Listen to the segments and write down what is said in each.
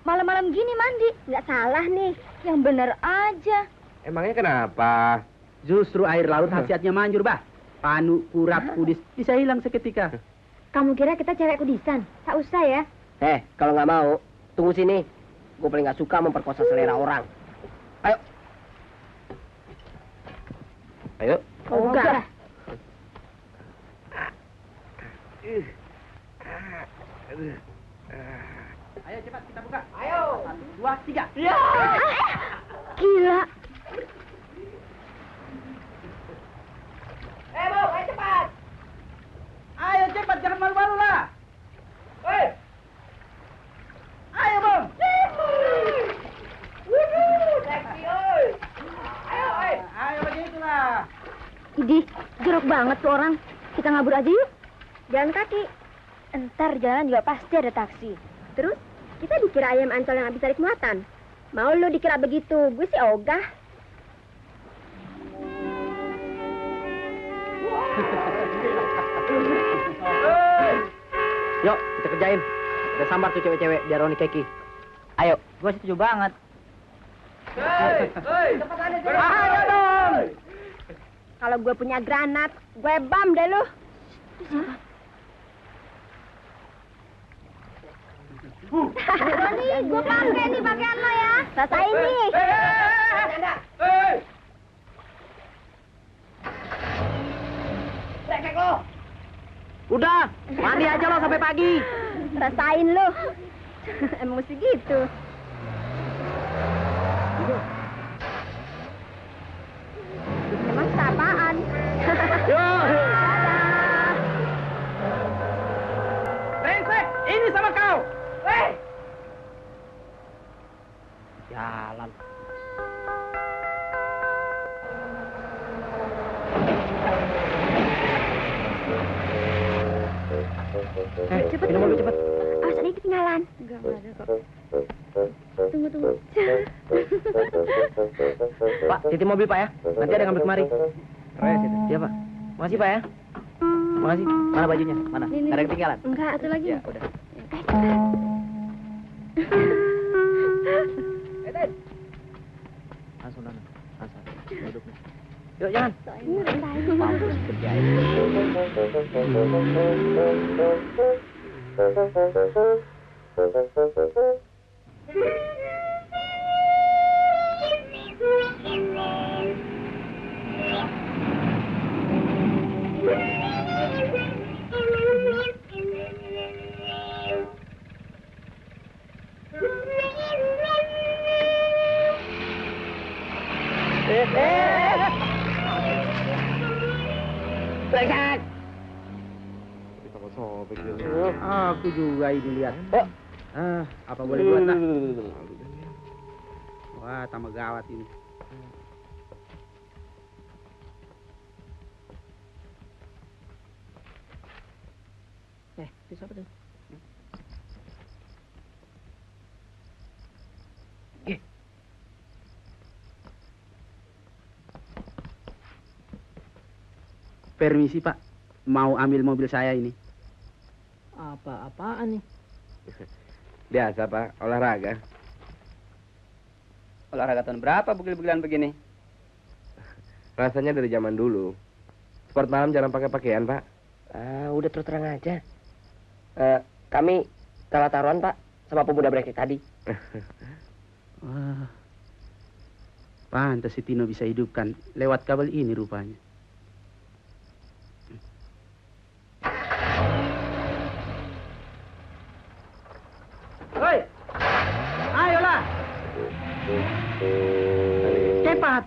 malam-malam gini mandi? Nggak salah nih. Yang bener aja. Emangnya kenapa? Justru air laut khasiatnya manjur, bah. Panu, kurap, kudis bisa hilang seketika. Kamu kira kita cewek kudisan? Tak usah ya. Kalau nggak mau, tunggu sini. Gue paling nggak suka memperkosa selera orang. Ayo. Ayo. Oh, enggak. Ayo cepat kita buka. Ayo. 1, 2, 3. Ya. Gila. Bang, ayo cepat. Ayo cepat, jangan malu-malu lah. Hei. Ayo, Bang. Seksi, oi. Ayo, oi. Ayo begitulah. Idih, jorok banget tuh orang. Kita ngabur aja yuk. Jalan kaki. Entar jalan juga pasti ada taksi. Terus, kita dikira ayam ancol yang habis tarik muatan. Mau lu dikira begitu, gue sih ogah. Yuk, kita kerjain. Kita sambar tuh cewek-cewek biar Roni keki. Ayo. Gue setuju banget. Ayo dong. Kalau gue punya granat, gue bam deh lu. Roni, gue pakai nih pakaian lo ya. Rasain nih. Cekek lo. Udah, mandi aja lo sampai pagi. Rasain lu. Emang mesti gitu. Emang apaan? Brengsek, ini sama kau. Jalan. Cepet, minum mobil cepet. Awas ada yang ketinggalan. Enggak ada kok. Tunggu. Pak, titip mobil Pak ya. Nanti ada yang ngambil kemari. Keren itu. Iya Pak. Makasih Pak ya. Makasih. Mana bajunya? Mana? Ini, Nggak ada yang ketinggalan? Enggak, satu lagi. Ya, udah. Langsung. Duduk nih. Yuk, jangan. Mampus kerjain. Brengsek. Sobek gitu. Aku juga ini lihat. Apa boleh buat lah. Wah, tambah gawat ini. Itu siapa tuh? Permisi Pak, mau ambil mobil saya ini. Apa-apaan nih? Biasa Pak, olahraga. Olahraga tahun berapa bugil-bugilan begini? Rasanya dari zaman dulu. Sport malam jarang pakai pakaian Pak. Udah terus terang aja. Kami kalah taruhan Pak sama pemuda brengsek tadi. Wah, pantas si Tino bisa hidupkan lewat kabel ini rupanya. Hoi, ayolah, cepat.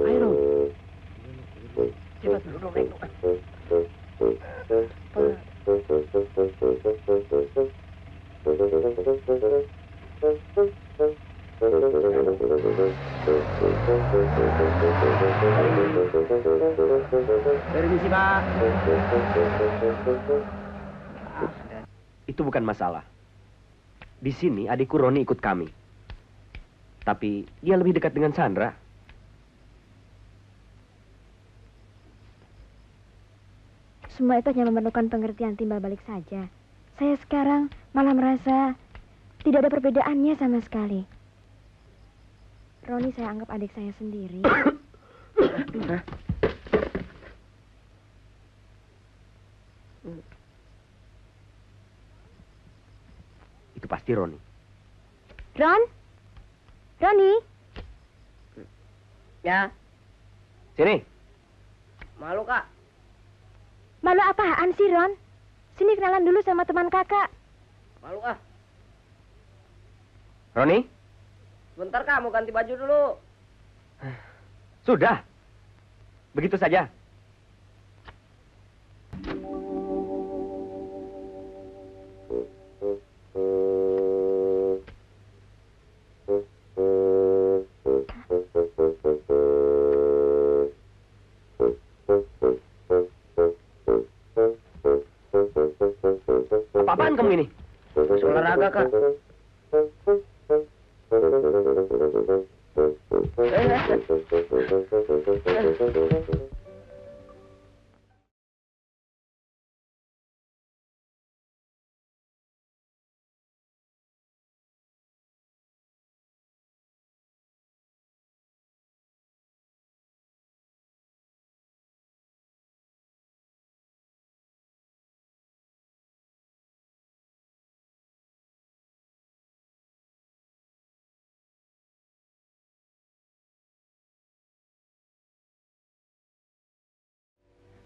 Ayo, cepat. Permisi Pak. Itu bukan masalah. Di sini adikku Roni ikut kami. Tapi dia lebih dekat dengan Sandra. semua itu hanya memerlukan pengertian timbal balik saja. Saya sekarang malah merasa tidak ada perbedaannya sama sekali. Roni saya anggap adik saya sendiri. Itu pasti Roni. Ron? Roni? Ya, Sini. malu Kak. Malu apaan sih, Ron? Sini kenalan dulu sama teman kakak. Malu ah. Roni? Sebentar Kak, mau ganti baju dulu. Sudah. Begitu saja. Apa-apaan kamu ini? Masih olahraga Kak.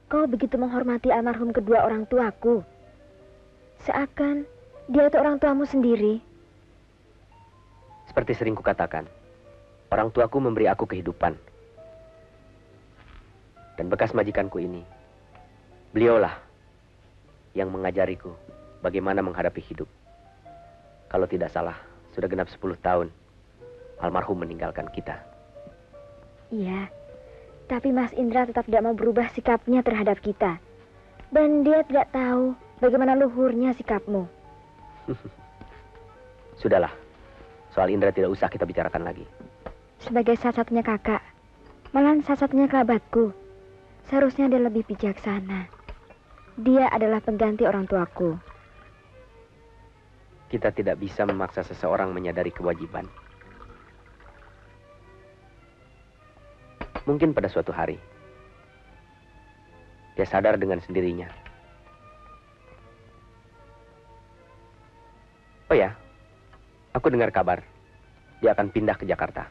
Kau begitu menghormati almarhum kedua orang tuaku. Seakan dia itu orang tuamu sendiri. Seperti sering kukatakan, orang tuaku memberi aku kehidupan. Dan bekas majikanku ini, beliaulah yang mengajariku bagaimana menghadapi hidup. Kalau tidak salah, sudah genap 10 tahun almarhum meninggalkan kita. Iya, tapi Mas Indra tetap tidak mau berubah sikapnya terhadap kita. Dan dia tidak tahu bagaimana luhurnya sikapmu. Sudahlah, soal Indra tidak usah kita bicarakan lagi. Sebagai satu-satunya kakak, malahan satu-satunya kerabatku, seharusnya dia lebih bijaksana. Dia adalah pengganti orang tuaku. Kita tidak bisa memaksa seseorang menyadari kewajiban. Mungkin pada suatu hari, dia sadar dengan sendirinya. Oh ya, aku dengar kabar, dia akan pindah ke Jakarta.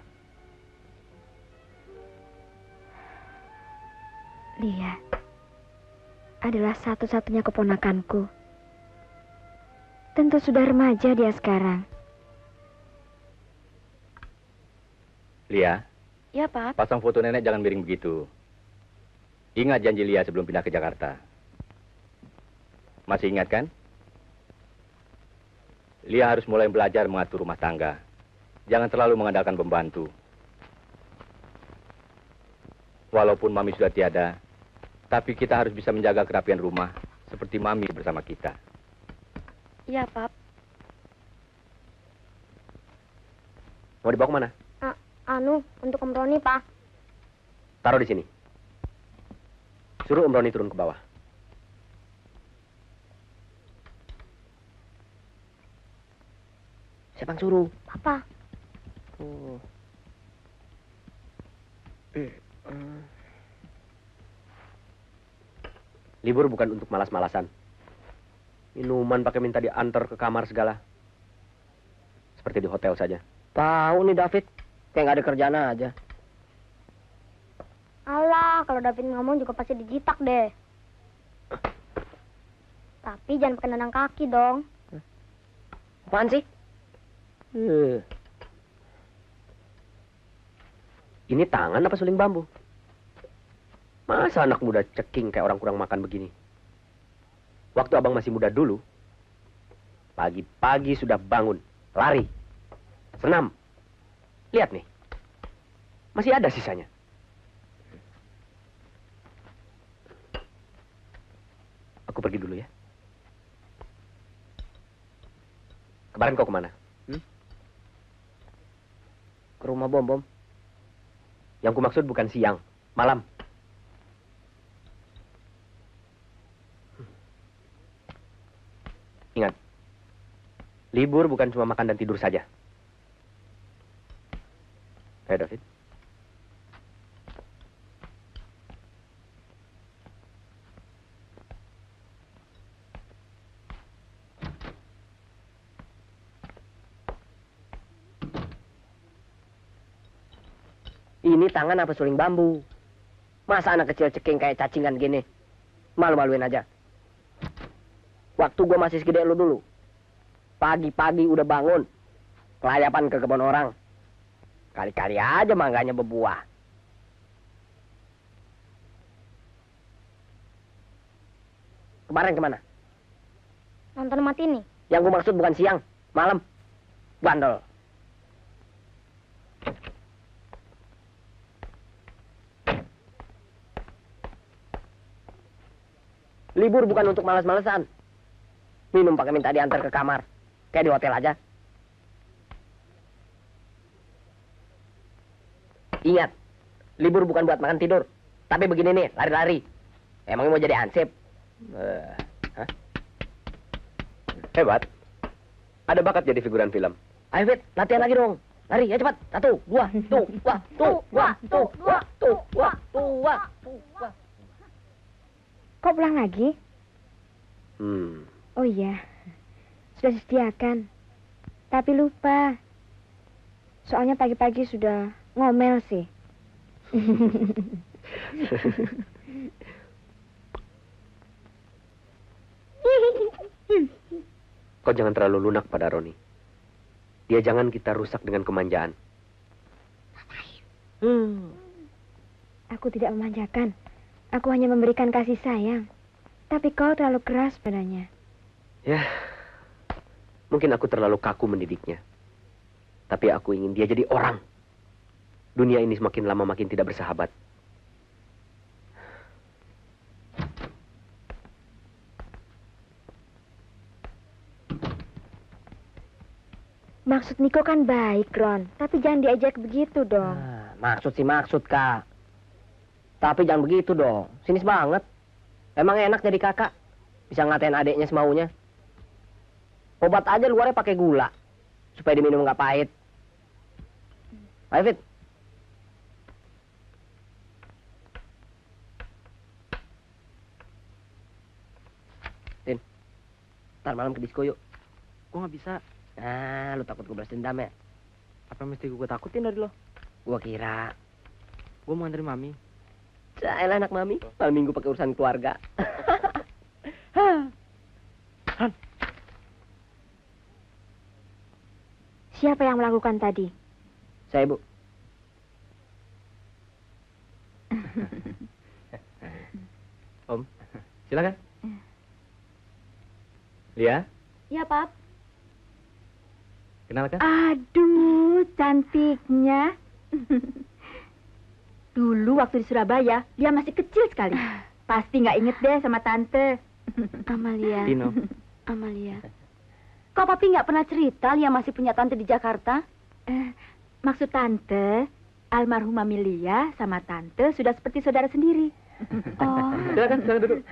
Lia adalah satu-satunya keponakanku. Tentu sudah remaja dia sekarang. Lia, Ya, Pak. pasang foto nenek jangan miring begitu. Ingat janji Lia sebelum pindah ke Jakarta. Masih ingat kan? Lia harus mulai belajar mengatur rumah tangga. Jangan terlalu mengandalkan pembantu. Walaupun Mami sudah tiada, tapi kita harus bisa menjaga kerapian rumah seperti Mami bersama kita. Iya, Pak. Mau dibawa kemana? Untuk Om Roni, Pak. Taruh di sini. Suruh Om Roni turun ke bawah. Siapa yang suruh? Papa. Oh. Libur bukan untuk malas-malasan. Minuman pakai minta diantar ke kamar segala. Seperti di hotel saja. Tahu nih David, kayak nggak ada kerjaan aja. Alah, kalau David ngomong juga pasti dijitak deh. Tapi jangan pakai nendang kaki dong. Apaan sih? Ini tangan apa suling bambu? Masa anak muda ceking kayak orang kurang makan begini? Waktu abang masih muda dulu, pagi-pagi sudah bangun, lari, senam. Lihat nih, masih ada sisanya. Aku pergi dulu ya. Kemarin kau kemana? Ke rumah Bom-Bom. Yang ku maksud bukan siang, malam. Ingat, libur bukan cuma makan dan tidur saja. Ayo, David. Ini tangan apa suling bambu? Masa anak kecil ceking kayak cacingan gini? Malu-maluin aja. Waktu gue masih segede lu dulu. Pagi-pagi udah bangun. Kelayapan ke kebun orang. Kali-kali aja mangganya berbuah. Kemarin kemana? Nonton mati nih. Yang gue maksud bukan siang, malam. Bandel. Libur bukan untuk malas-malesan. Minum pakai minta diantar ke kamar. Kayak di hotel aja. Ingat, libur bukan buat makan tidur. Tapi begini nih, lari-lari. Emangnya mau jadi ansip? Hah? Hebat. Ada bakat jadi figuran film. Ayo, Fit, latihan lagi dong. Lari, ya cepat. 1, 2, tuh, wah, tuh, wah, tuh, wah, tuh, wah, tuh, wah, tuh, wah. Kok pulang lagi? Hmm. Oh iya, sudah disediakan. Tapi lupa. Soalnya pagi-pagi sudah ngomel sih. Kau jangan terlalu lunak pada Roni. Dia jangan kita rusak dengan kemanjaan. Aku tidak memanjakan. Aku hanya memberikan kasih sayang. Tapi kau terlalu keras padanya. Ya, mungkin aku terlalu kaku mendidiknya. Tapi aku ingin dia jadi orang. Dunia ini semakin lama makin tidak bersahabat. Maksud Niko kan baik, Ron. Tapi jangan diajak begitu dong. Nah, maksud sih maksud, Kak. Tapi jangan begitu dong. Sinis banget. Emang enak jadi kakak. Bisa ngatain adiknya semaunya. Obat aja luarnya pakai gula. Supaya diminum nggak pahit. Ayo, Fit. Tin. Ntar malam ke disco yuk. Gue nggak bisa. Nah, lu takut gue balas dendam ya? Apa mesti gue takutin dari lo? Gua kira. Gue mau nganterin mami. Saya anak mami. Malam minggu pakai urusan keluarga. Siapa yang melakukan tadi? Saya, Bu. Om, silakan. Lia, Iya, Pap. kenalkan. Aduh, cantiknya. Dulu waktu di Surabaya, dia masih kecil sekali. Pasti nggak inget deh sama tante. Amalia. Tino. Amalia. Kok papi nggak pernah cerita Lia masih punya tante di Jakarta? Maksud tante, almarhumah Milia sama tante sudah seperti saudara sendiri. Oh. Silakan duduk.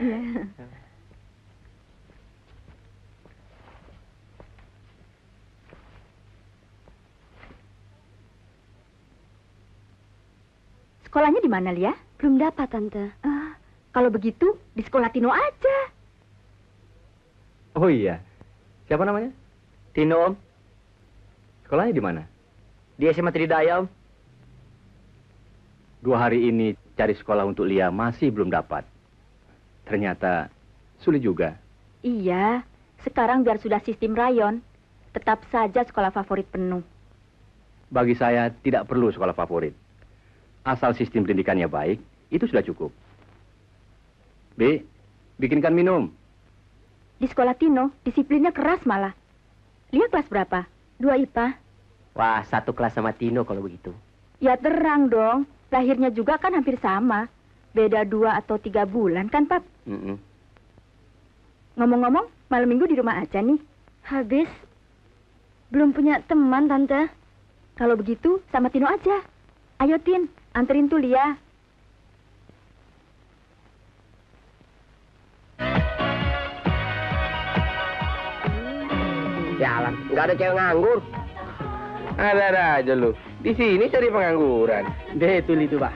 Sekolahnya di mana, Lia? Belum dapat, Tante. Kalau begitu, di sekolah Tino aja. Oh iya. Siapa namanya? Tino, Om. Sekolahnya di mana? Di SMA Tridaya, Om. 2 hari ini cari sekolah untuk Lia masih belum dapat. Ternyata sulit juga. Iya, sekarang biar sudah sistem rayon, tetap saja sekolah favorit penuh. Bagi saya tidak perlu sekolah favorit. Asal sistem pendidikannya baik, itu sudah cukup. B, bikinkan minum. Di sekolah Tino, disiplinnya keras malah. Lia kelas berapa? 2 IPA? Wah, satu kelas sama Tino kalau begitu. Ya terang dong, lahirnya juga kan hampir sama. Beda 2 atau 3 bulan kan, Pap? Ngomong-ngomong, malam minggu di rumah aja nih. Habis. Belum punya teman, Tante. Kalau begitu, sama Tino aja. Ayo, Tin, anterin tuh Lia. Sialan, nggak ada cewek nganggur. Ada aja lu. Di sini cari pengangguran. Betul itu, Pak.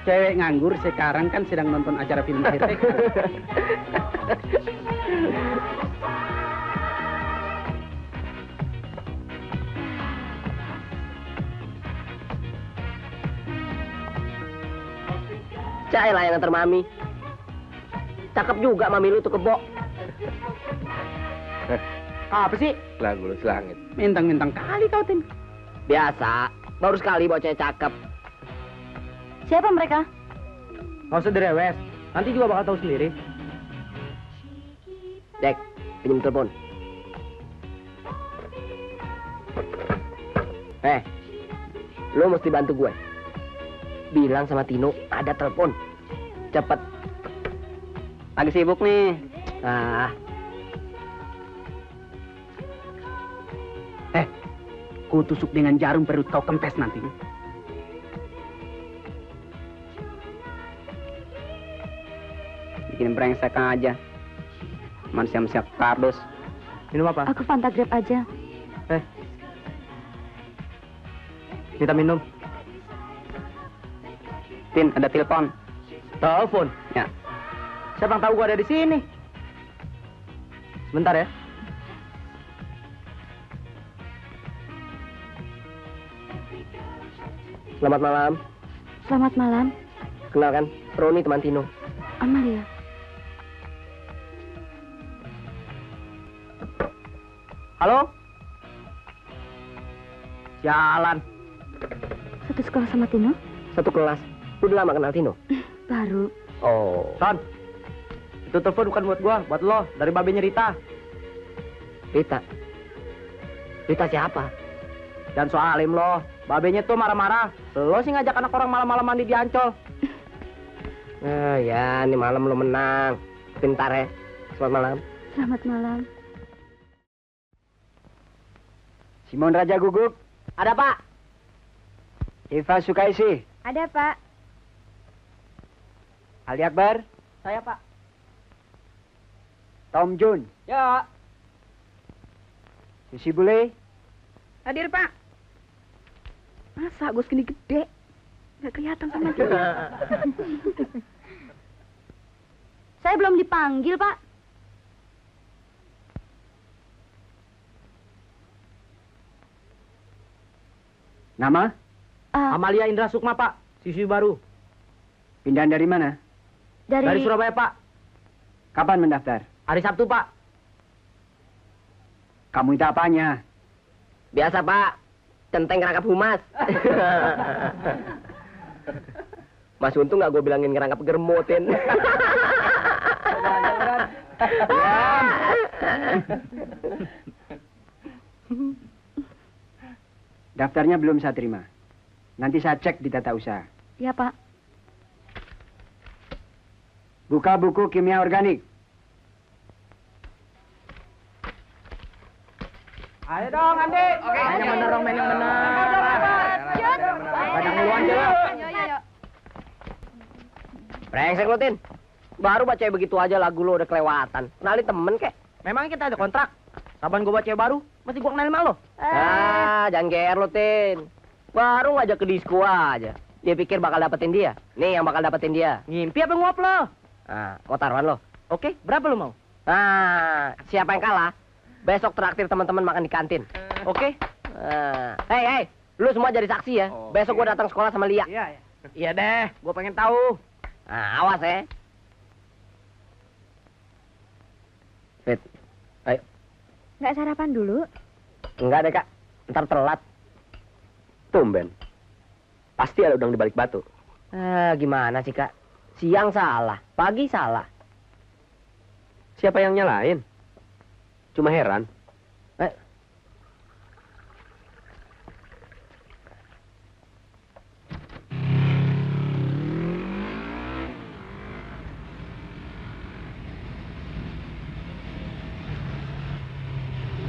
Cewek nganggur sekarang kan sedang nonton acara film Hertek. Cai lah yang nganter mami. Cakep juga mami lu tuh kebo. Apa sih? Lagu lu selangit. Mentang-mentang kali kau, Tin. Biasa, baru sekali bawa cewek cakep. Siapa mereka? Nggak usah direwes. Nanti juga bakal tahu sendiri. Dek, pinjam telepon. Lu mesti bantu gue. Bilang sama Tino ada telepon. Cepet. Lagi sibuk nih. Ah, Ku tusuk dengan jarum perut kau kempes nanti. Bikin brengsek aja. Manusia-manusia kardus. Minum apa? Aku Fanta Grape aja. Minta minum. Tin, ada telepon. Telepon. Ya. Siapa yang tahu gua ada di sini? Sebentar ya. selamat malam. Selamat malam, Kenalkan, Roni teman Tino. Amalia. Halo? Jalan. Satu sekolah sama Tino? Satu kelas. Udah lama kenal Tino? Baru. Oh. Ton. Itu telepon bukan buat gua, buat lo. Dari babenya Rita. Rita. Rita siapa? Dan soal Alim lo. Babenya tuh marah-marah. Lo sih ngajak anak orang malam-malam mandi di Ancol. Ya, ini malam lo menang. Pintar ya. Selamat malam. Selamat malam. Simon Raja Guguk. Ada, Pak? Eva Sukaisi. Ada, Pak. Ali Akbar. Saya, Pak. Tom Jun. Ya. Susi Bule. Hadir, Pak. Masa gue segini gede? Nggak kelihatan sama dia. Saya belum dipanggil, Pak. Nama? Amalia Indra Sukma, Pak. Siswi baru. Pindahan dari mana? Dari Surabaya, Pak. Kapan mendaftar? Hari Sabtu, Pak. Kamu itu apanya? Biasa, Pak. Centeng ngerangkap humas. Mas Untung nggak gue bilangin ngerangkap germotin. Daftarnya belum saya terima. Nanti saya cek di tata usaha. Ya, Pak. Buka buku kimia organik. Ayo dong, Andi. Oke. Yang bener dong, main yang bener. Banyak mulu aja lo. Brengsek lo, Tin. Baru baca begitu aja lagu lo udah kelewatan. Kenalin temen kek. Memangnya kita ada kontrak? Kapan gue baca baru, mesti gue kenalin sama lo. Jangan GR lo, Tin. Baru ngajak ke disco aja. Dia pikir bakal dapetin dia. Nih yang bakal dapetin dia. Ngimpi apa nguap lo? Mau taruhan lo. Oke, berapa lo mau? Siapa yang kalah? Besok traktir teman-teman makan di kantin. Oke. Hei, lu semua jadi saksi ya. Besok gue datang sekolah sama Lia. Iya deh, gue pengen tahu. Awas ya. Fit, ayo. Nggak sarapan dulu? Enggak deh, Kak. Ntar telat. Tumben. Pasti ada udang di balik batu. Gimana sih, Kak? Siang salah, pagi salah. Siapa yang nyalain? Cuma heran.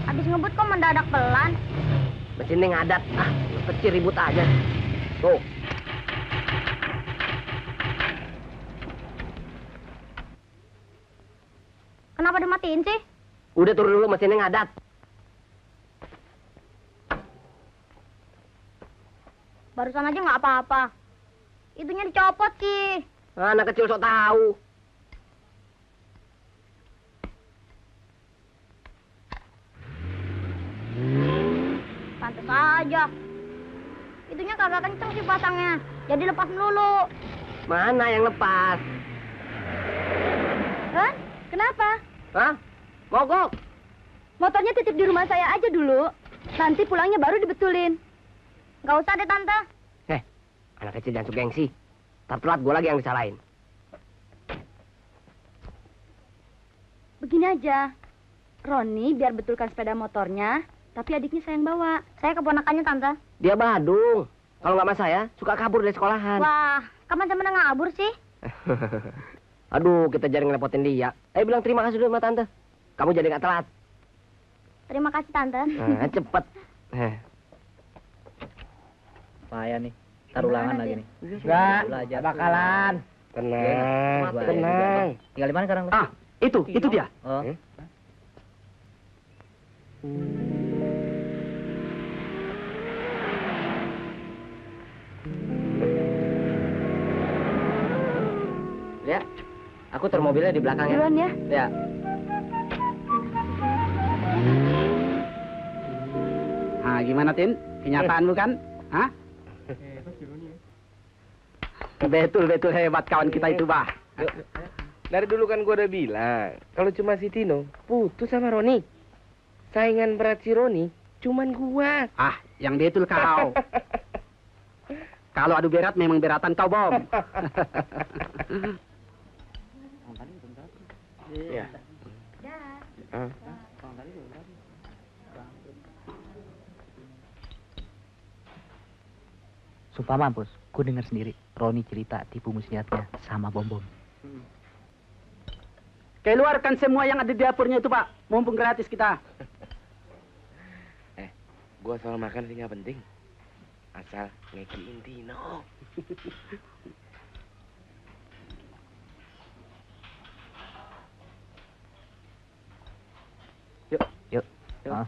Habis ngebut kok mendadak pelan? Mesinnya ngadat. Kecil ribut aja. Tuh. Kenapa dimatiin sih? Udah turun dulu, mesinnya ngadat. Barusan aja nggak apa-apa. Itunya dicopot sih. Anak kecil sok tahu. Pantes aja. Itunya kagak kenceng sih pasangnya. Jadi lepas melulu. Mana yang lepas? Hah? Kenapa? Hah? Mogok. Motornya titip di rumah saya aja dulu. Nanti pulangnya baru dibetulin. Nggak usah deh, Tante. Anak kecil jangan suka gengsi. Ntar telat gue lagi yang disalahin. Begini aja. Roni biar betulkan sepeda motornya, tapi adiknya saya yang bawa. Saya keponakannya, Tante. Dia Badung. Kalau nggak sama saya, suka kabur dari sekolahan. Wah, kapan saya menengah ngabur sih? Aduh, kita jadi ngerepotin dia. Bilang terima kasih dulu sama Tante. Kamu jadi nggak telat. Terima kasih, Tante. Nah, cepet. Payah nih. Ntar ulangan lagi nih. Enggak, bakalan. Tenang, tenang. Tinggal di mana sekarang? Ah, itu dia. Oh. Lihat, aku taruh mobilnya di belakang ya. Duluan ya. Ya. Nah, gimana, Tin? Kenyataanmu kan? Hah? Betul hebat kawan kita itu, Bah. Dari dulu kan gua udah bilang, kalau cuma si Tino, putus sama Roni. Saingan berat si Roni, cuman gua. Ah, yang betul kau. Kalau adu berat memang beratan kau, Bom. Ya. Sumpah mampus, gue denger sendiri. Roni cerita tipu muslihatnya sama bom-bom. Keluarkan semua yang ada di dapurnya itu, Pak. Mumpung gratis kita. Gua soal makan sih nggak penting. Asal ngekiin Tino. Yuk. Ah.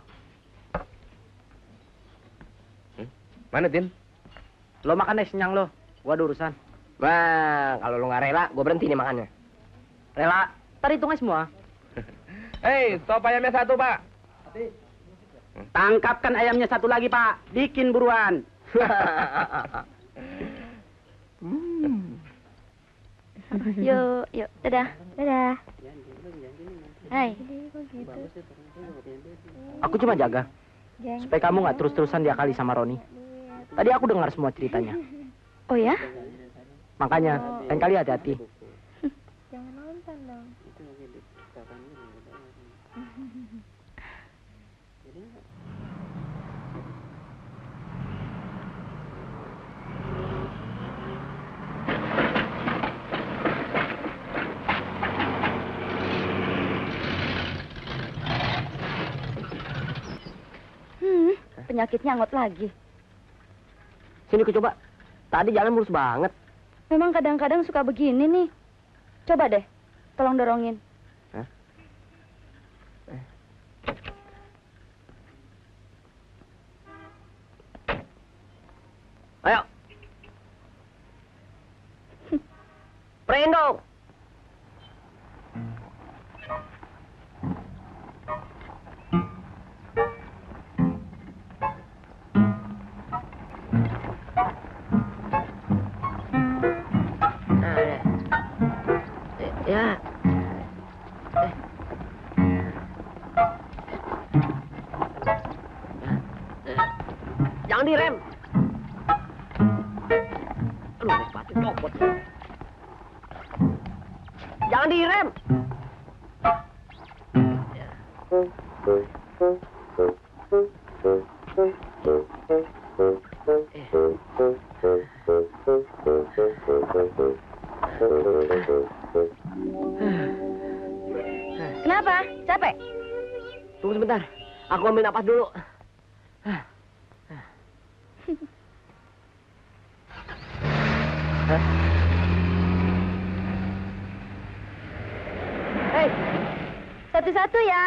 Mana, Tin? Lo makan deh, senyang lo. Gua ada urusan. Bang, kalau lu nggak rela, gue berhenti nih makannya. Rela. Ntar hitungnya semua. Hei, stop ayamnya satu, Pak. Tangkapkan ayamnya satu lagi, Pak. Bikin buruan. Yuk. Dadah. Dadah. Hai. Aku cuma jaga supaya kamu nggak terus-terusan diakali sama Roni. Tadi aku dengar semua ceritanya. Oh ya? Makanya, lain kali hati-hati. Jangan nonton dong. Penyakitnya angot lagi. Sini ku coba. Tadi jalan mulus banget. Memang kadang-kadang suka begini nih. Coba deh, tolong dorongin. Hah? Ayo. Prendo. Ya. Jangan direm. Aduh, sepatu copot. Jangan direm. Kenapa? Capek? Tunggu sebentar. Aku ambil napas dulu. Hei, satu-satu ya.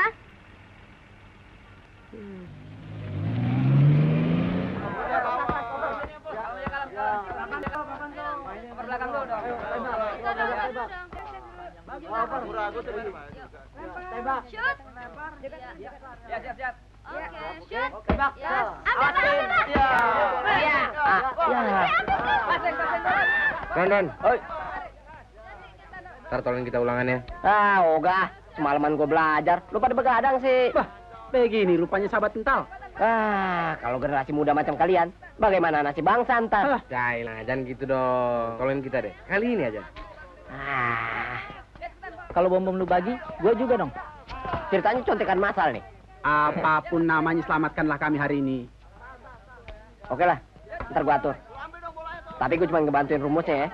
Ron. Ntar tolong kita ulangannya. Ogah, semalaman gue belajar. Lu pada begadang sih. Bah, begini rupanya sahabat kental. Kalau generasi muda macam kalian, bagaimana nasib bangsa ntar? Jailah, jangan gitu dong. Tolongin kita deh. Kali ini aja. Kalau bom lu bagi, gue juga dong. Ceritanya contekan masal nih. Apapun namanya, selamatkanlah kami hari ini. Oke lah, ntar gue atur. Tapi gue cuma ngebantuin rumusnya ya.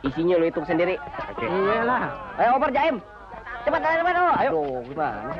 Isinya lu hitung sendiri. Oke. Iyalah. Ayo oper Jaim. Cepat kalian depan. Ayo. Aduh, gimana?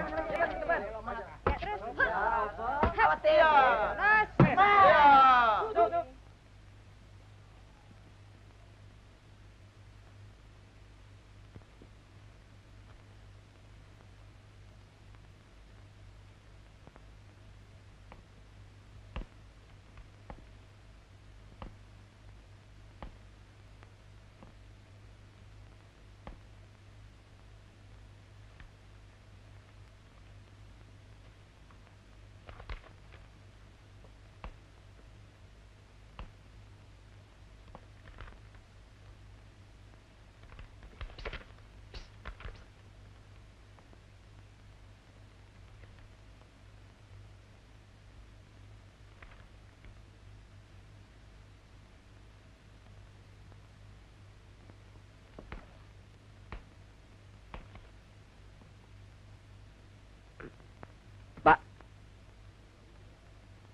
Pak.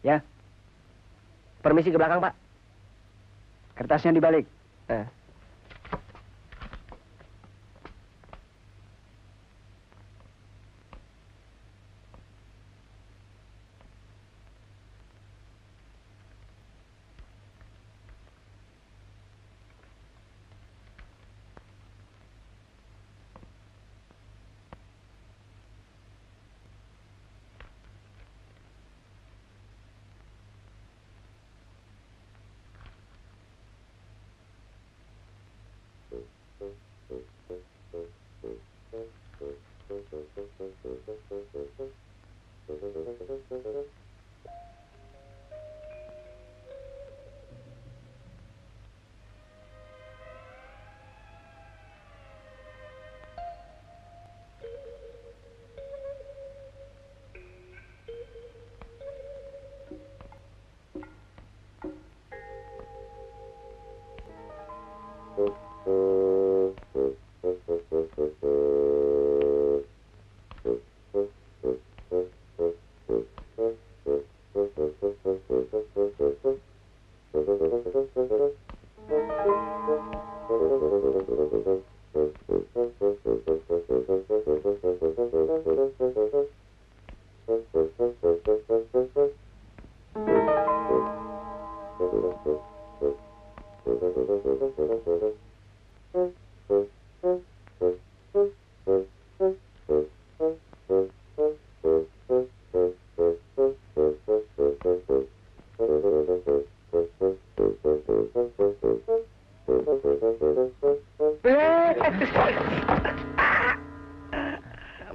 Ya. Permisi ke belakang, Pak. Kertasnya dibalik.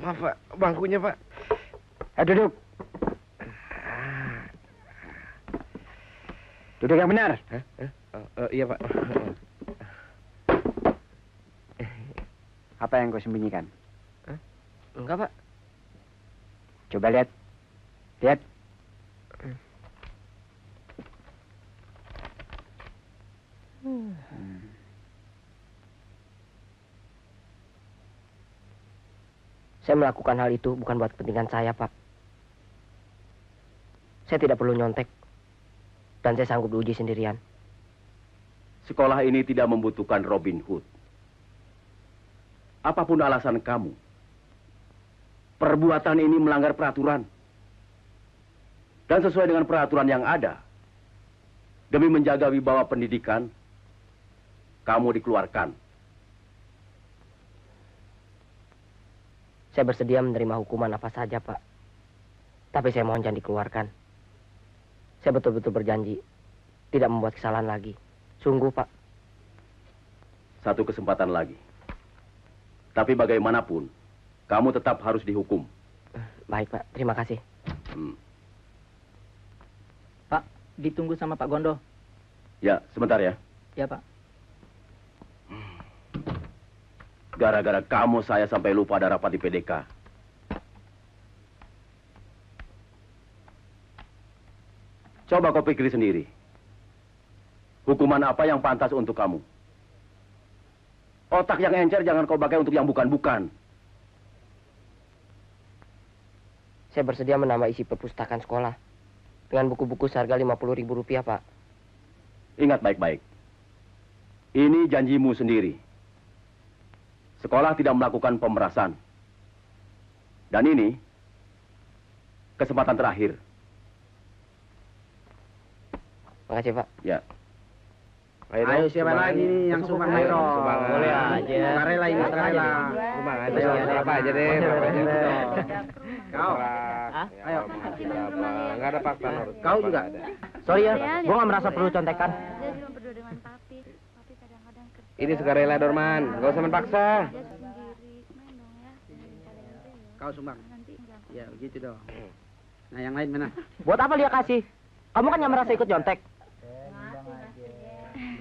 Maaf, Pak. Bangkunya, Pak. Duduk. Duduk yang benar. Iya, Pak. Apa yang kau sembunyikan? Enggak, Pak. Coba lihat. Lihat. Saya melakukan hal itu bukan buat kepentingan saya, Pak. Saya tidak perlu nyontek. Dan saya sanggup diuji sendirian. Sekolah ini tidak membutuhkan Robin Hood. Apapun alasan kamu, perbuatan ini melanggar peraturan. Dan sesuai dengan peraturan yang ada, demi menjaga wibawa pendidikan, kamu dikeluarkan. Saya bersedia menerima hukuman apa saja, Pak. Tapi saya mohon jangan dikeluarkan. Saya betul-betul berjanji tidak membuat kesalahan lagi. Sungguh, Pak. satu kesempatan lagi. Tapi bagaimanapun, kamu tetap harus dihukum. Baik, Pak. Terima kasih. Pak, ditunggu sama Pak Gondo. Ya, sebentar ya. Ya, Pak. Gara-gara kamu saya sampai lupa ada rapat di PDK. Coba kau pikir sendiri. Hukuman apa yang pantas untuk kamu? Otak yang encer jangan kau pakai untuk yang bukan-bukan. Saya bersedia menambah isi perpustakaan sekolah dengan buku-buku seharga Rp50.000, Pak. Ingat baik-baik. Ini janjimu sendiri. Sekolah tidak melakukan pemerasan. Dan ini kesempatan terakhir. Makasih, Pak. Ya. Ayo siapa lagi nih yang sumbang ayo. Boleh aja. Sukarela ini, sukarela. Sumbang aja. Berapa aja deh. Berapa aja. Kau. Ayo. Enggak ada fakta, Nur. Kau juga. Sorry ya, gua nggak merasa perlu contekan. Dia cuma berdua dengan papi. Papi kadang-kadang kerja. Ini sukarela, Dorman. Gak usah main paksa. Dia sendiri. Main dong ya. Kau sumbang. Ya begitu dong. Nah yang lain mana? Buat apa dia kasih? Kamu kan yang merasa ikut jontek.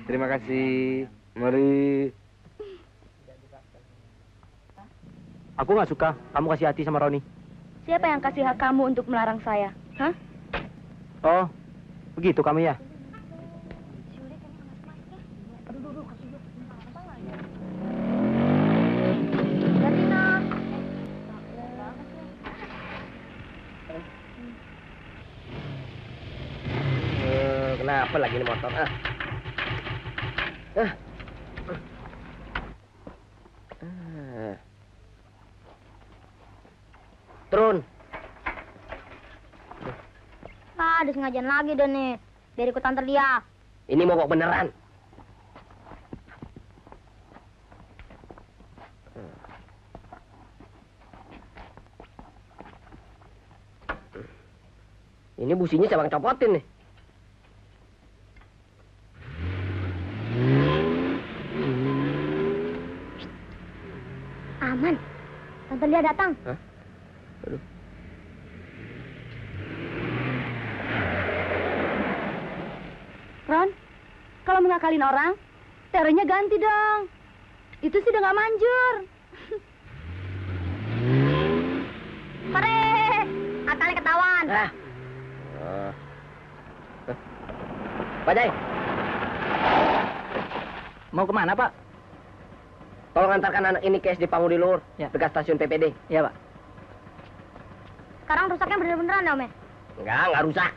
Terima kasih. Mari. Aku nggak suka kamu kasih hati sama Roni. Siapa yang kasih hak kamu untuk melarang saya? Hah? Oh, begitu kamu ya? Kenapa lagi ini motor? Turun. Ada sengajan lagi deh nih. Biar ikut antar dia. Ini mogok beneran. Ini businya siapa yang copotin nih? Aman. Tante Lia datang. Hah? Aduh. Ron, kalau mengakalin orang, terenya ganti dong. Itu sih udah nggak manjur. Pare, akalnya ketahuan. Pak Jai, Mau kemana, Pak? tolong antarkan anak ini ke SD Pangudi Luhur, Ya. dekat stasiun PPD. Iya, Pak. Sekarang rusaknya bener-beneran ya, Om ya? Enggak rusak.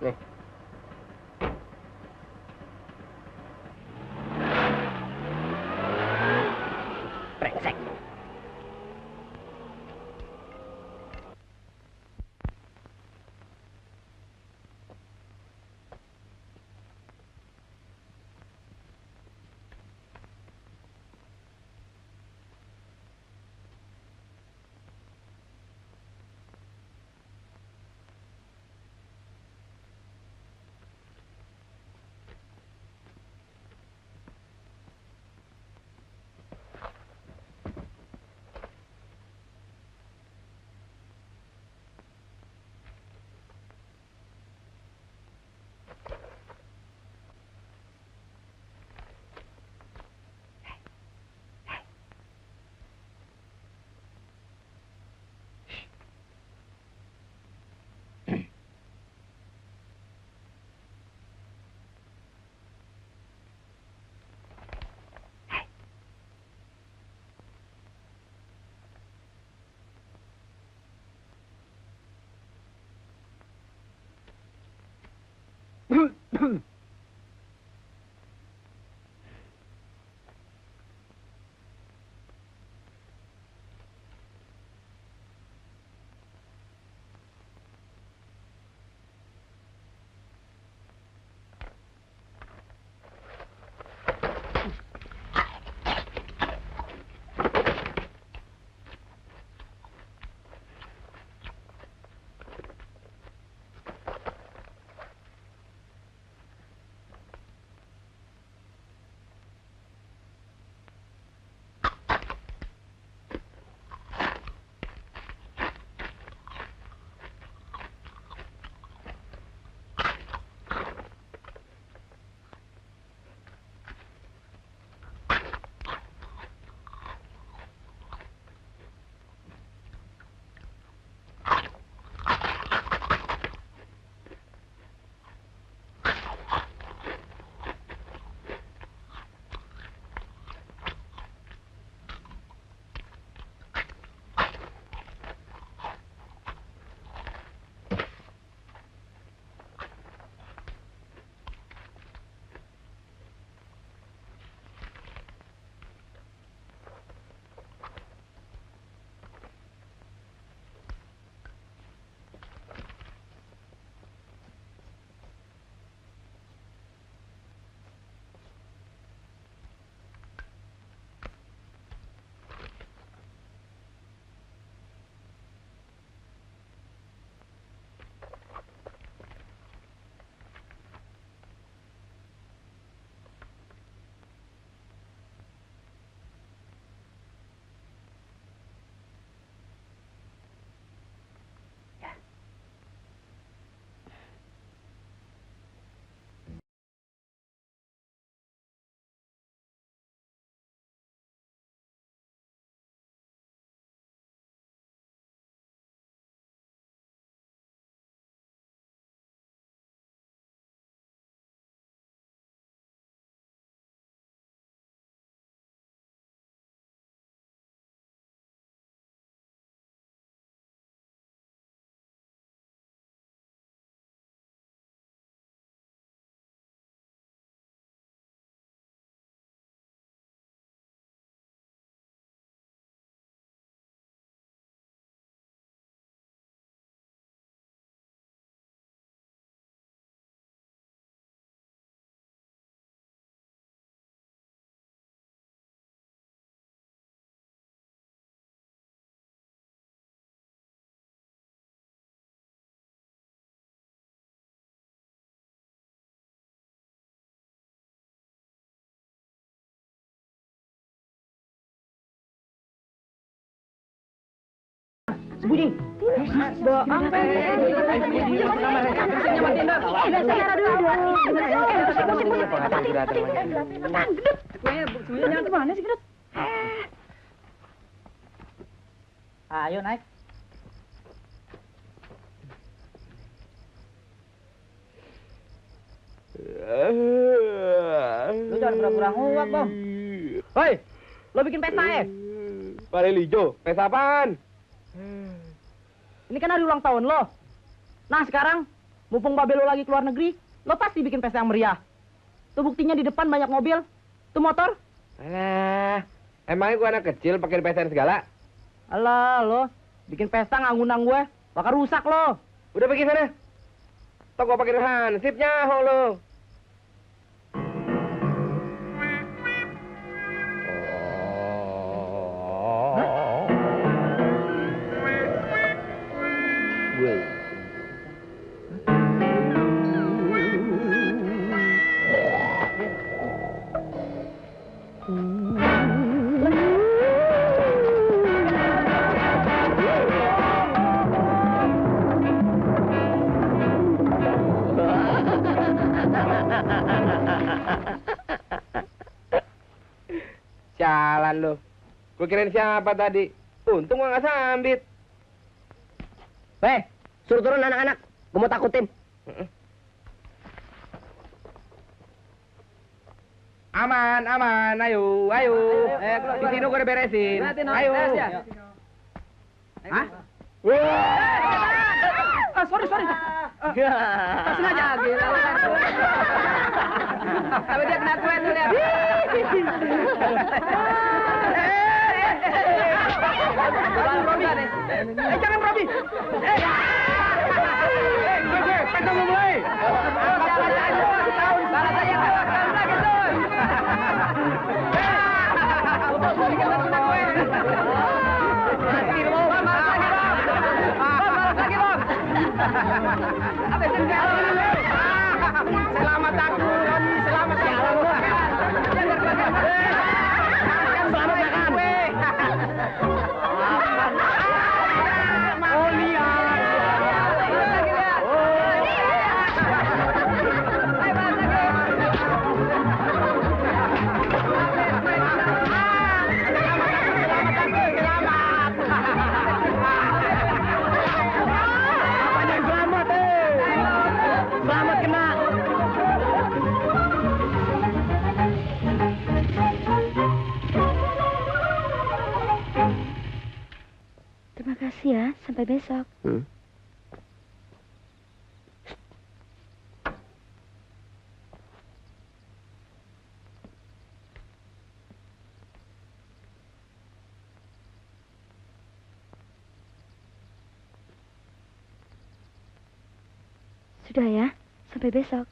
Nih. Brengsek. Sembunyi. Ayo naik. Lu jangan pura-pura nguap, Bang. Hoi, lo bikin pesta ya? Pak Lijo, pesta apaan? Ini kan hari ulang tahun lo. Nah sekarang, mumpung babe lo lagi keluar negeri, lo pasti bikin pesta yang meriah. Tuh buktinya di depan banyak mobil. Tuh motor. Alah, emangnya gua anak kecil pakai pesta segala? Alah lo, bikin pesta nggak ngundang gue, bakal rusak lo. Udah pergi sana. Tok gua pakai hansipnya lo. Jalan lo. Gue kirain siapa tadi. Untung gua nggak sambit. Suruh turun anak-anak. Gue mau takutin. Aman, aman. Ayo, ayo. Di sini gue udah beresin. Ayo. Hah? Sorry. Tak sengaja. Tapi dia kena kuen tuh lihat. Jangan Robi. Pesta mau mulai. Selamat aku, Roni. Selamat aku. Selamat makan. Oh, lihat. Selamat kena. Terima kasih ya, sampai besok. Sudah ya, sampai besok.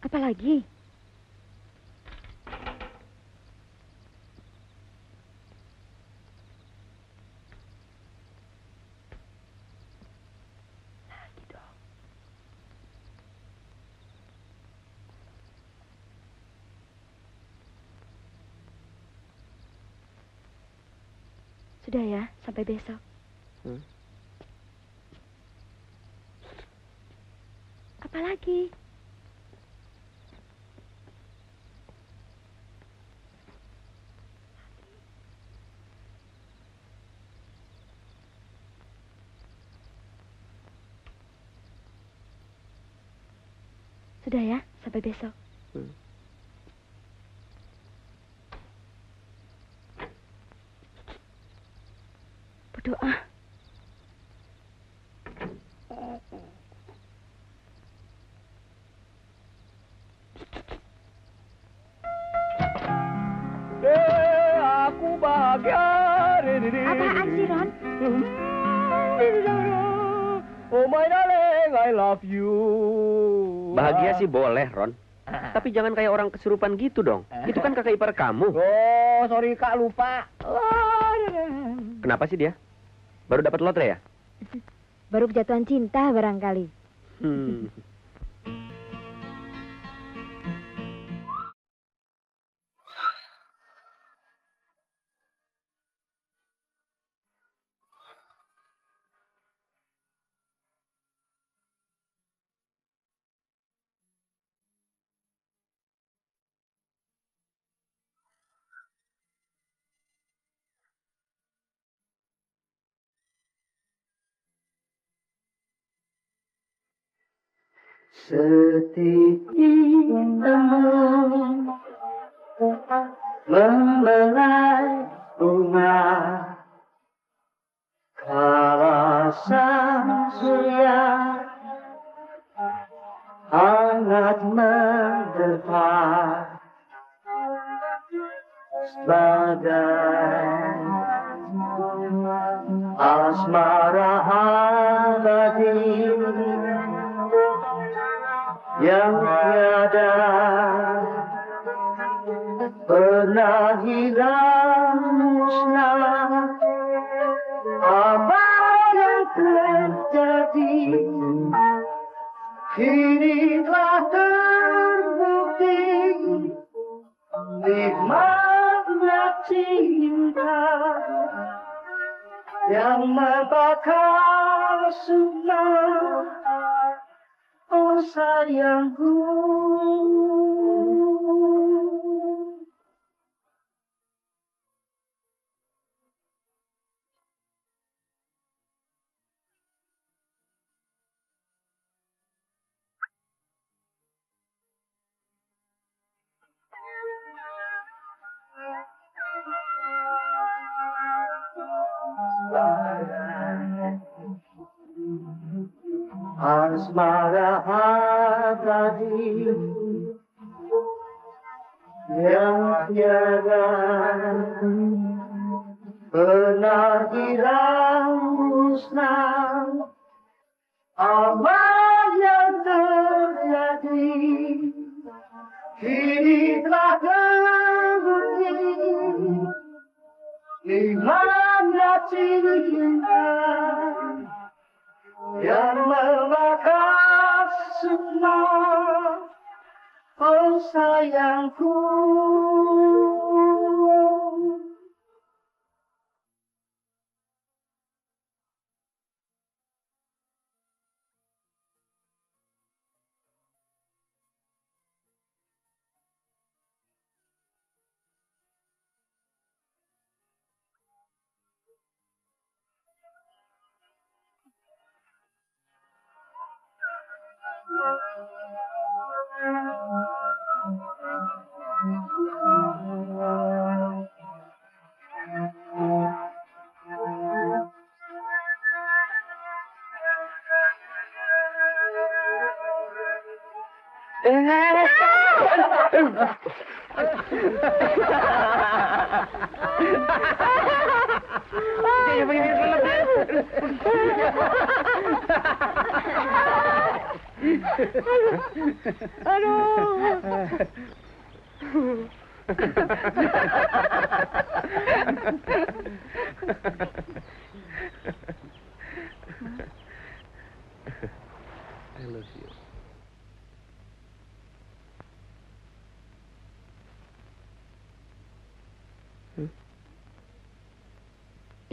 Apa lagi? Sudah ya, sampai besok. Apa lagi? Sudah ya, sampai besok. Berdoa. Aku bahagia. Apaan sih, Ron? Oh my darling, I love you. Bahagia sih boleh, Ron. Tapi jangan kayak orang kesurupan gitu dong. Itu kan kakak ipar kamu. Oh, sorry Kak, lupa. Kenapa sih dia? Baru dapat lotre ya? Baru kejatuhan cinta barangkali. Setitik temu membelai bunga, kala sang surya hangat menerpa sebagai asmara abadi yang tiada pernah hilang musnah. Apa yang terjadi kini telah terbukti, nikmatnya cinta yang membakar semua. Oh sayangku, asmara abadi yang tiada pernah hilang musnah. Apa yang terjadi kini telah terbukti, nikmatnya cinta yang membakar semua. Oh sayangku,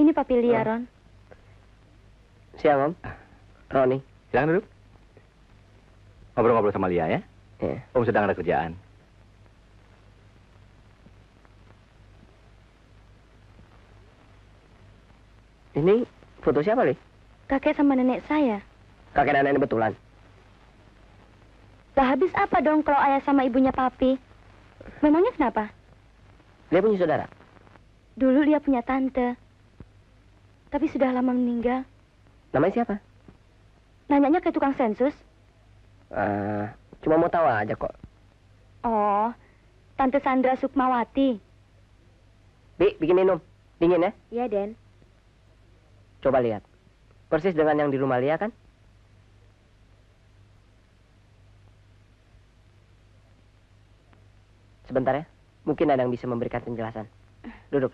Ini Papi Lia, Ron. Siang, Om. Roni. Silakan duduk. Ngobrol-ngobrol sama Lia ya. Iya. Om sedang ada kerjaan. Ini foto siapa, Li? Kakek sama nenek saya. Kakek dan nenek betulan. Lah habis apa dong kalau ayah sama ibunya Papi? Memangnya kenapa? Dia punya saudara. Dulu dia punya tante. Tapi sudah lama meninggal. Namanya siapa? Nanyanya ke tukang sensus. Cuma mau tahu aja kok. Oh, Tante Sandra Sukmawati. Bi, bikin minum. Dingin ya? Iya, Den. Coba lihat. Persis dengan yang di rumah Lia kan? Sebentar ya. Mungkin ada yang bisa memberikan penjelasan. Duduk.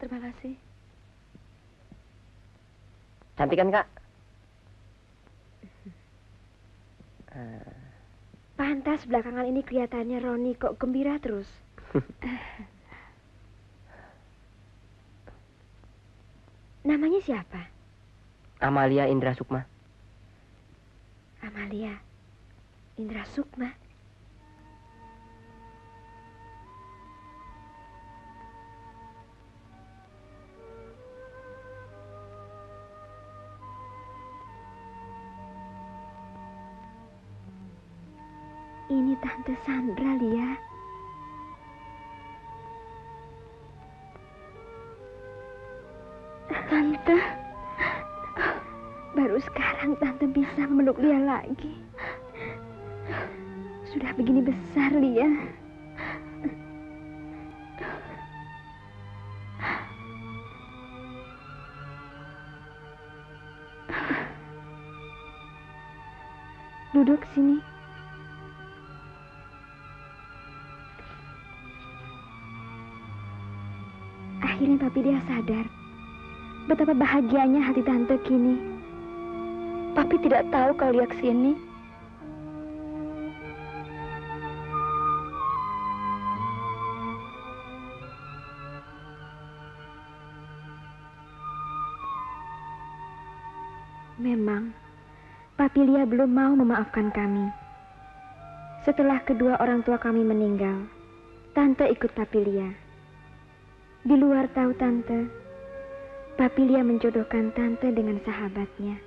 Terima kasih. Cantik kan, Kak? Pantas belakangan ini kelihatannya Roni kok gembira terus. Namanya siapa? Amalia Indra Sukma. Amalia. Indra Sukma. Ini Tante Sandra, Lia. Tante, baru sekarang Tante bisa memeluk Lia lagi. Sudah begini besar, Lia. Duduk sini. Akhirnya Papi dia sadar betapa bahagianya hati Tante kini. Papi tidak tahu kalau Lia kesini. Memang, Papi Lia belum mau memaafkan kami. Setelah kedua orang tua kami meninggal, Tante ikut Papi Lia. Di luar tahu Tante, Papi Lia menjodohkan Tante dengan sahabatnya.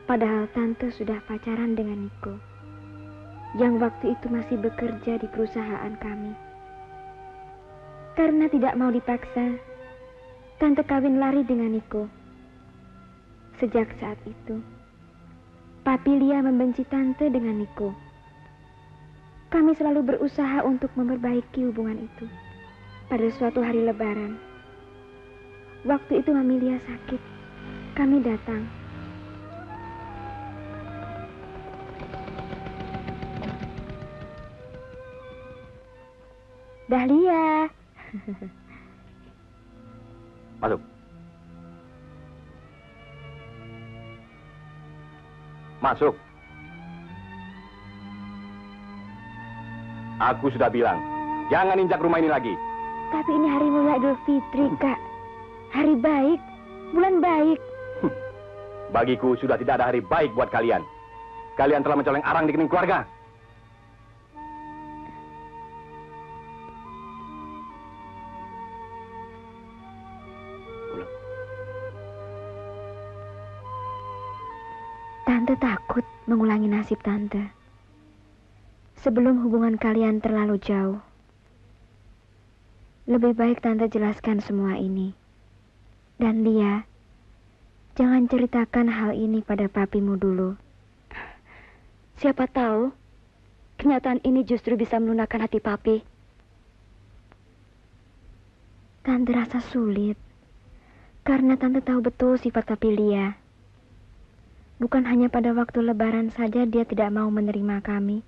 Padahal Tante sudah pacaran dengan Niko, yang waktu itu masih bekerja di perusahaan kami. Karena tidak mau dipaksa, Tante kawin lari dengan Niko. Sejak saat itu, Papi Lia membenci Tante dengan Niko. Kami selalu berusaha untuk memperbaiki hubungan itu. Pada suatu hari Lebaran, waktu itu Mami Lia sakit, kami datang. Dahlia. Masuk. Masuk. Aku sudah bilang, jangan injak rumah ini lagi. Tapi ini hari mulia Idul Fitri, Kak. Hari baik, bulan baik. Bagiku sudah tidak ada hari baik buat kalian. Kalian telah mencoleng arang di rekening keluarga. Tante takut mengulangi nasib Tante. Sebelum hubungan kalian terlalu jauh. Lebih baik Tante jelaskan semua ini. Dan Lia, jangan ceritakan hal ini pada papimu dulu. Siapa tahu, kenyataan ini justru bisa melunakkan hati papi. Tante rasa sulit. Karena Tante tahu betul sifat papi Lia. Bukan hanya pada waktu Lebaran saja dia tidak mau menerima kami.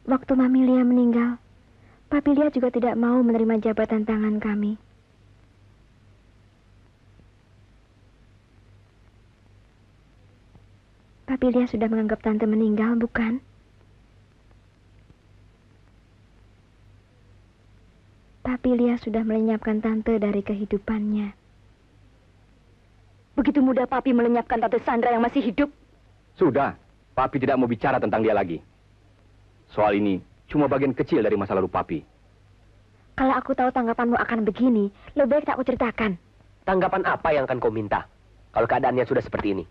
Waktu Mami Lia meninggal, Papi Lia juga tidak mau menerima jabatan tangan kami. Papi Lia sudah menganggap Tante meninggal, bukan? Papi Lia sudah melenyapkan Tante dari kehidupannya. Begitu mudah Papi melenyapkan Tante Sandra yang masih hidup? Sudah, Papi tidak mau bicara tentang dia lagi. Soal ini cuma bagian kecil dari masa lalu Papi. Kalau aku tahu tanggapanmu akan begini, lebih baik tak aku ceritakan. Tanggapan apa yang akan kau minta kalau keadaannya sudah seperti ini?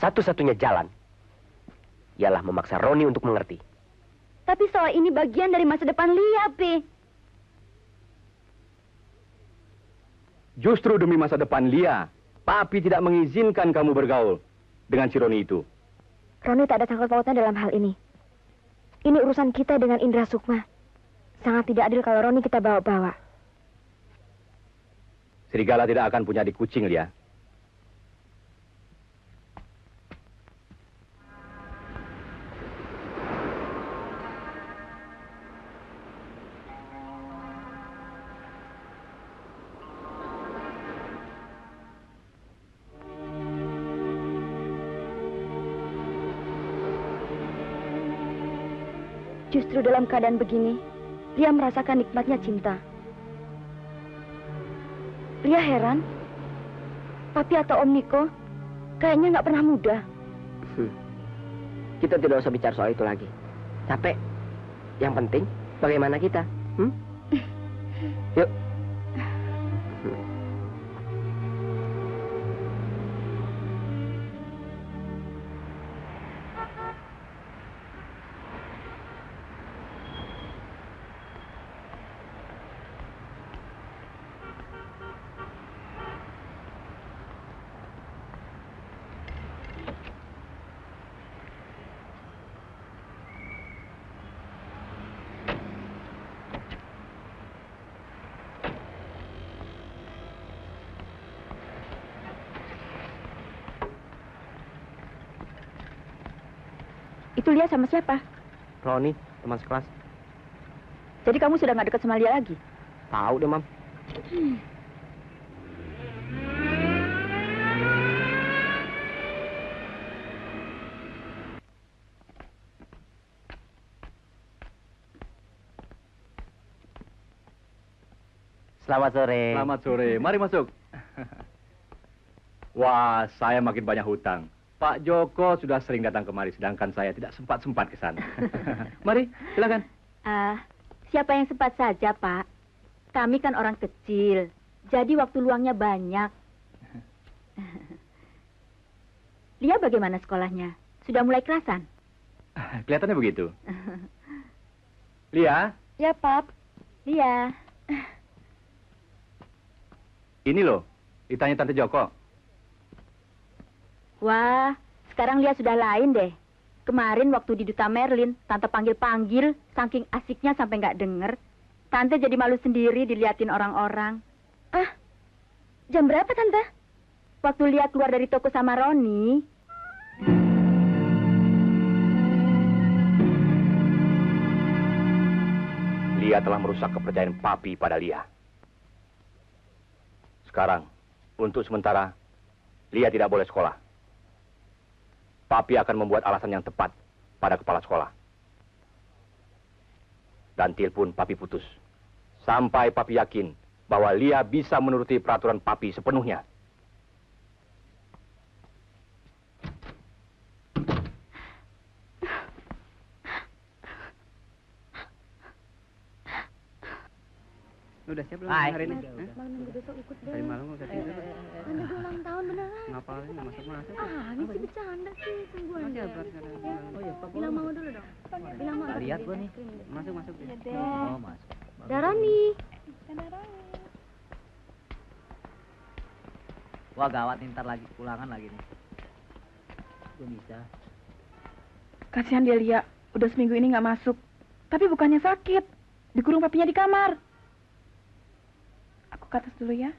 Satu-satunya jalan ialah memaksa Roni untuk mengerti. Tapi soal ini bagian dari masa depan Lia, Pi. Justru demi masa depan Lia, Papi tidak mengizinkan kamu bergaul dengan si Roni itu. Roni tak ada sangkut pautnya dalam hal ini. Ini urusan kita dengan Indra Sukma. Sangat tidak adil kalau Roni kita bawa-bawa. Serigala tidak akan punya adik kucing, Lia. Justru dalam keadaan begini, Lia merasakan nikmatnya cinta. Lia heran, Papi atau Om Niko kayaknya nggak pernah muda. Kita tidak usah bicara soal itu lagi. Capek. Yang penting, bagaimana kita? Yuk. Itu Lia sama siapa? Roni, teman sekelas. Jadi kamu sudah nggak dekat sama Lia lagi? Tahu deh, Mam. Selamat sore. Selamat sore. Mari masuk. Wah, saya makin banyak hutang. Pak Joko sudah sering datang kemari, sedangkan saya tidak sempat-sempat ke sana. Mari, silakan. Siapa yang sempat saja, Pak? Kami kan orang kecil, jadi waktu luangnya banyak. Lia bagaimana sekolahnya? Sudah mulai kelasan? Kelihatannya begitu. Lia, Ya, Pap. Lia. ini loh, ditanya Tante Joko. Wah, sekarang Lia sudah lain deh. Kemarin waktu di Duta Merlin, Tante panggil-panggil, saking asiknya sampai nggak denger. Tante jadi malu sendiri diliatin orang-orang. Jam berapa, Tante? Waktu Lia keluar dari toko sama Roni. Lia telah merusak kepercayaan Papi pada Lia. Sekarang, untuk sementara, Lia tidak boleh sekolah. Papi akan membuat alasan yang tepat pada kepala sekolah. Dan telepon Papi putus. Sampai Papi yakin bahwa Lia bisa menuruti peraturan Papi sepenuhnya. Udah siap belum Hai. hari ini? Malam minggu besok ikut deh. Tadi malam nggak usah tidur. Kan gue ulang tahun beneran. Ngapalin nggak masuk-masuk. Ini sih bercanda sih, sungguhan deh. Oh iya, Pak. Bilang mau dulu dong. Bilang mau. Nggak lihat gua nih. Masuk deh. Oh, masuk. Daroni. Wah, gawat nih, ntar lagi pulangan lagi nih. Gue bisa. Kasihan dia Lia, udah seminggu ini nggak masuk. Tapi bukannya sakit, dikurung papinya di kamar. Aku ke atas dulu ya.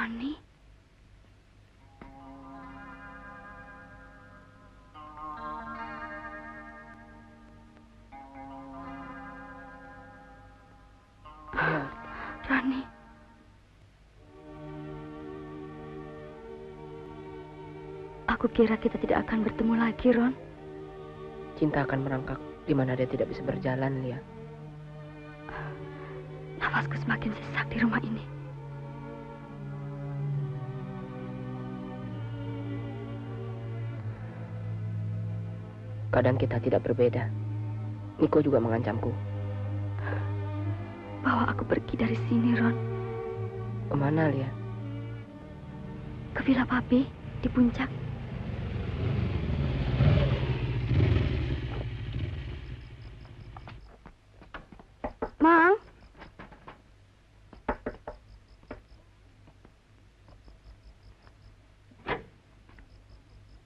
Roni? Roni. Aku kira kita tidak akan bertemu lagi, Ron. Cinta akan merangkak di mana dia tidak bisa berjalan, Lia. Nafasku semakin sesak di rumah ini. Kadang kita tidak berbeda. Niko juga mengancamku. Bawa aku pergi dari sini, Ron. Kemana, Lia? Ke villa Papi di puncak. Mang.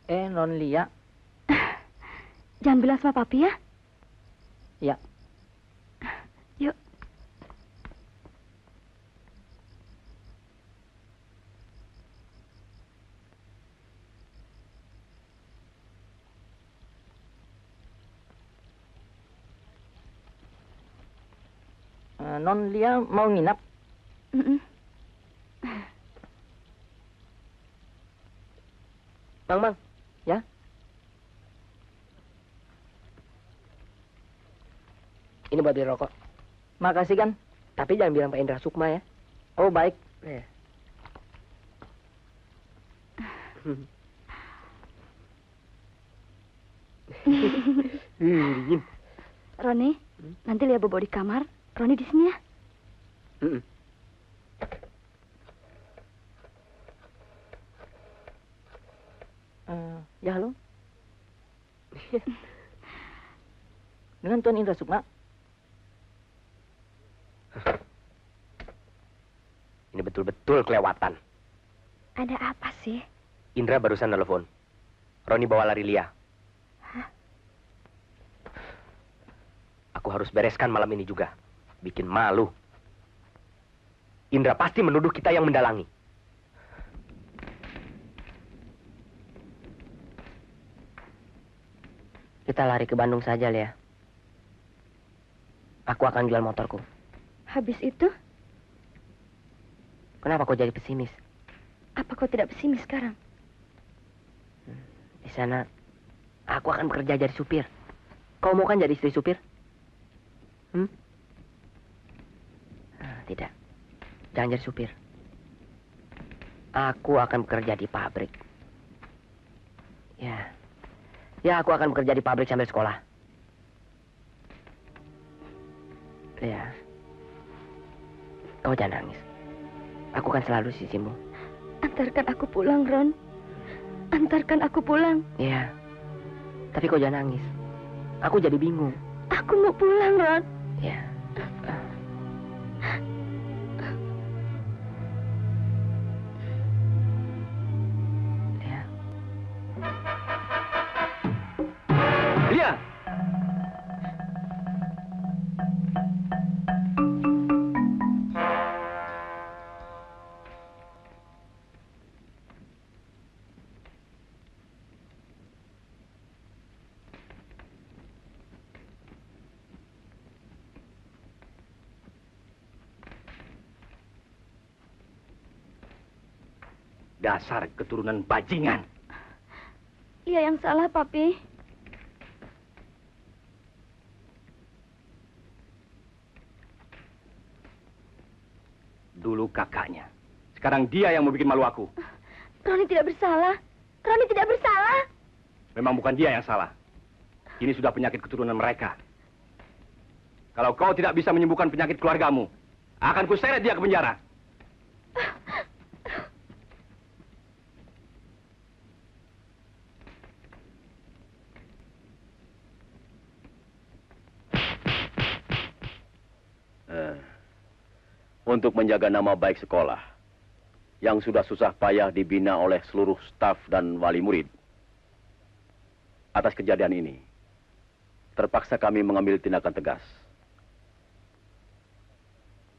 Non Lia. Jangan bilang sama Papi ya. Ya. Yuk. Non Lia mau nginap? Bang, ya? Ini buat beli rokok. Makasih kan. Tapi jangan bilang Pak Indra Sukma ya. Oh, baik. Ya. Roni, nanti Lia bobo di kamar. Roni di sini ya. Ya, halo. Dengan Tuan Indra Sukma. Ini betul-betul kelewatan. Ada apa sih? Indra barusan telepon. Roni bawa lari Lia. Hah? Aku harus bereskan malam ini juga. Bikin malu. Indra pasti menuduh kita yang mendalangi. Kita lari ke Bandung saja, Lia. Aku akan jual motorku. Habis itu, Kenapa kau jadi pesimis? apa kau tidak pesimis sekarang? Di sana, aku akan bekerja jadi supir. Kau mau kan jadi istri supir? Tidak. Jangan jadi supir. Aku akan bekerja di pabrik. Ya. Ya, aku akan bekerja di pabrik sambil sekolah. Ya. Kau jangan nangis. Aku kan selalu di sisimu. Antarkan aku pulang, Ron. Antarkan aku pulang. Iya. Tapi kau jangan nangis. Aku jadi bingung. Aku mau pulang, Ron. Ya. Lia! Dasar keturunan bajingan. Lia yang salah, Papi. Dulu kakaknya. Sekarang dia yang mau bikin malu aku. Roni tidak bersalah. Roni tidak bersalah. Memang bukan dia yang salah. Ini sudah penyakit keturunan mereka. Kalau kau tidak bisa menyembuhkan penyakit keluargamu, akan kuseret dia ke penjara. Untuk menjaga nama baik sekolah yang sudah susah payah dibina oleh seluruh staf dan wali murid. Atas kejadian ini, terpaksa kami mengambil tindakan tegas.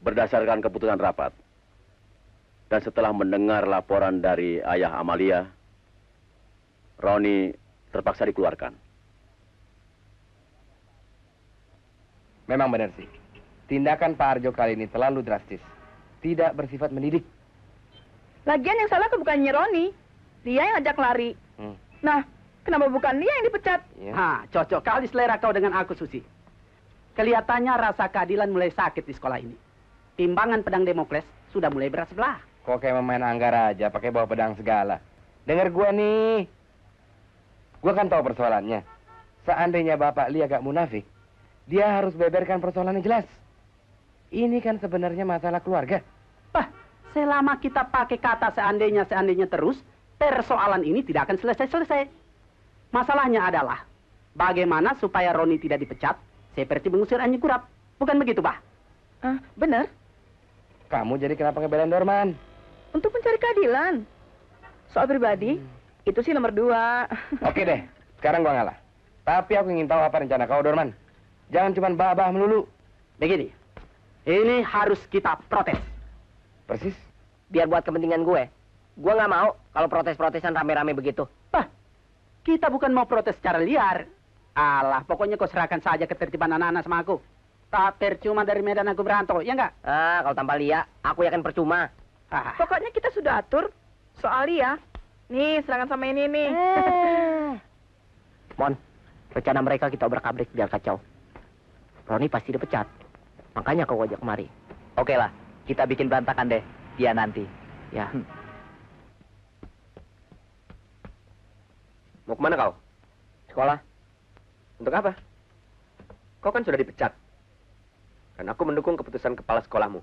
Berdasarkan keputusan rapat, Dan setelah mendengar laporan dari ayah Amalia, Roni terpaksa dikeluarkan. Memang benar sih. Tindakan Pak Arjo kali ini terlalu drastis. Tidak bersifat mendidik. Lagian yang salah bukannya Roni. Dia yang ajak lari. Nah, kenapa bukan dia yang dipecat? Hah, cocok kali selera kau dengan aku, Susi. Kelihatannya rasa keadilan mulai sakit di sekolah ini. Timbangan pedang Damocles sudah mulai berat sebelah. Kok kayak memain anggar aja, pakai bawa pedang segala. Dengar gua nih. Gua kan tahu persoalannya. Seandainya Bapak Lia agak munafik, dia harus beberkan persoalannya jelas. Ini kan sebenarnya masalah keluarga. Bah, selama kita pakai kata seandainya terus, persoalan ini tidak akan selesai-selesai. Masalahnya adalah, bagaimana supaya Roni tidak dipecat, seperti mengusir anjing kurap. Bukan begitu, Bah? Benar. Kamu jadi kenapa ngebelain Dorman? Untuk mencari keadilan. Soal pribadi, itu sih nomor 2. Oke deh, sekarang gua ngalah. Tapi aku ingin tahu apa rencana kau, Dorman. Jangan cuma bah-bah melulu. Begini, ini harus kita protes. Persis. Biar buat kepentingan gue. Gue nggak mau kalau protes-protesan rame-rame begitu. Bah, kita bukan mau protes secara liar. Alah, pokoknya kau serahkan saja ketertiban anak-anak sama aku. Tak percuma dari medan aku berantau, ya enggak? Kalau tanpa Lia, aku yakin percuma. Pokoknya kita sudah atur soal Lia. Nih, serangan sama ini nih. Mon, rencana mereka kita obrak-abrik biar kacau. Roni pasti dipecat. Makanya kau ajak kemari. Oke lah, kita bikin berantakan deh. Dia nanti. Ya. Mau kemana kau? Sekolah. Untuk apa? Kau kan sudah dipecat. Dan aku mendukung keputusan kepala sekolahmu.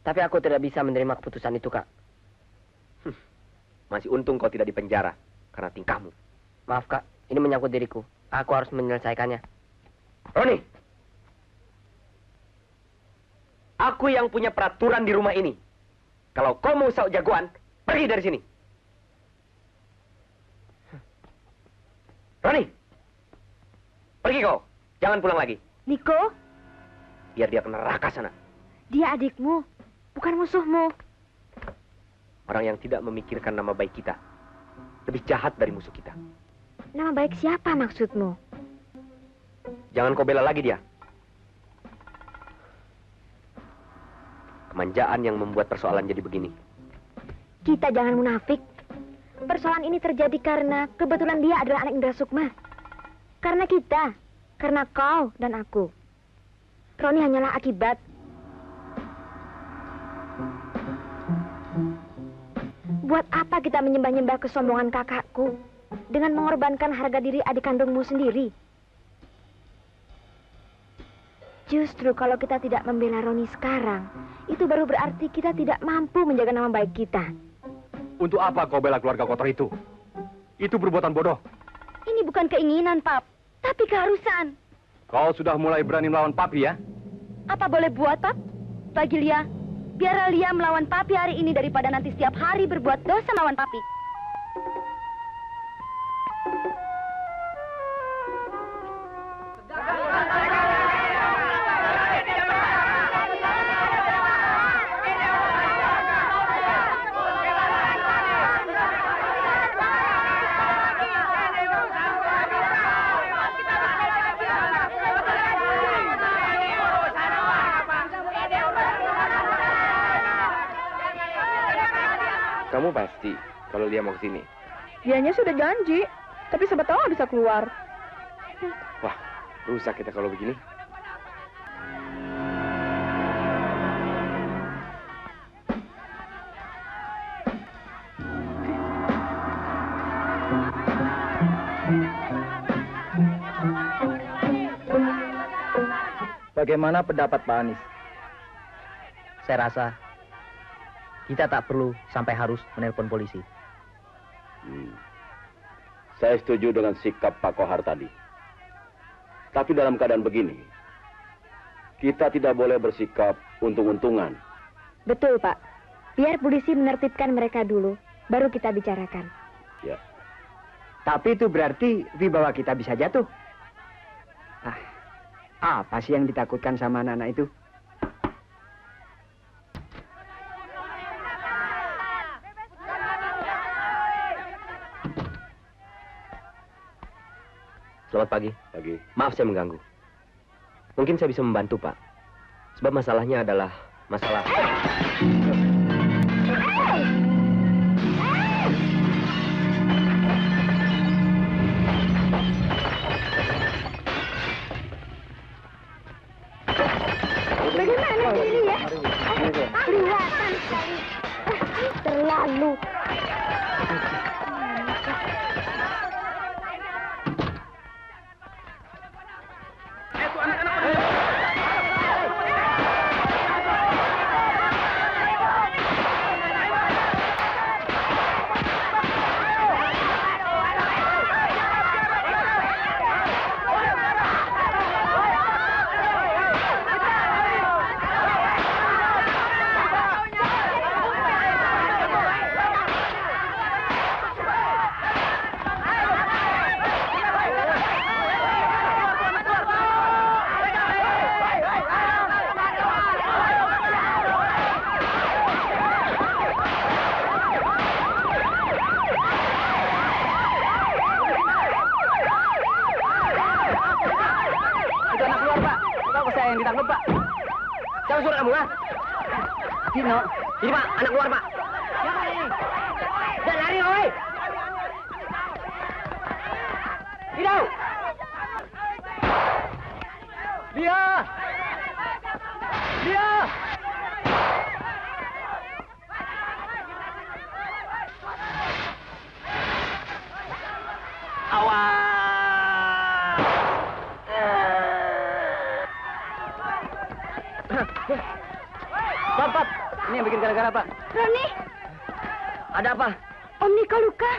Tapi aku tidak bisa menerima keputusan itu, Kak. Masih untung kau tidak dipenjara karena tingkahmu. Maaf, Kak. Ini menyangkut diriku. Aku harus menyelesaikannya. Roni! Aku yang punya peraturan di rumah ini. Kalau kau mau sok jagoan, pergi dari sini. Roni! Pergi kau. Jangan pulang lagi. Niko, Biar dia kena neraka sana. dia adikmu, bukan musuhmu. Orang yang tidak memikirkan nama baik kita. Lebih jahat dari musuh kita. Nama baik siapa maksudmu? Jangan kau bela lagi dia. Kemanjaan yang membuat persoalan jadi begini. Kita jangan munafik. Persoalan ini terjadi karena kebetulan dia adalah anak Indra Sukma. Karena kita, karena kau dan aku. Roni hanyalah akibat. Buat apa kita menyembah-nyembah kesombongan kakakku dengan mengorbankan harga diri adik kandungmu sendiri? Justru kalau kita tidak membela Roni sekarang, itu baru berarti kita tidak mampu menjaga nama baik kita. Untuk apa kau bela keluarga kotor itu? Itu perbuatan bodoh. Ini bukan keinginan, Pap, tapi keharusan. Kau sudah mulai berani melawan Papi ya? Apa boleh buat, Pap? Bagi Lia, biarlah Lia melawan Papi hari ini daripada nanti setiap hari berbuat dosa melawan Papi. Kamu pasti kalau dia mau ke sini. Dianya sudah janji, tapi siapa tahu bisa keluar. Wah, rusak kita kalau begini. Bagaimana pendapat Pak Anies? Saya rasa kita tak perlu sampai harus menelpon polisi. Saya setuju dengan sikap Pak Kohar tadi. Tapi dalam keadaan begini, kita tidak boleh bersikap untung-untungan. Betul, Pak. Biar polisi menertibkan mereka dulu, baru kita bicarakan. Ya. Tapi itu berarti wibawa kita bisa jatuh. Apa sih yang ditakutkan sama anak-anak itu? Selamat pagi. Pagi. Maaf saya mengganggu. Mungkin saya bisa membantu, Pak. Sebab masalahnya adalah masalah... Bagaimana ini ya? Kelihatan sekali. Terlalu. Yang ditangkap, Pak. Siapa suruh kamu, ha? Dino. Ini, Pak. Anak keluar, Pak. Siapa ini? Jangan lari, oi. Dino. Dia. Dia. Awas. Pak, ini yang bikin gara-gara, Pak. Roni, Ada apa? Om Niko luka.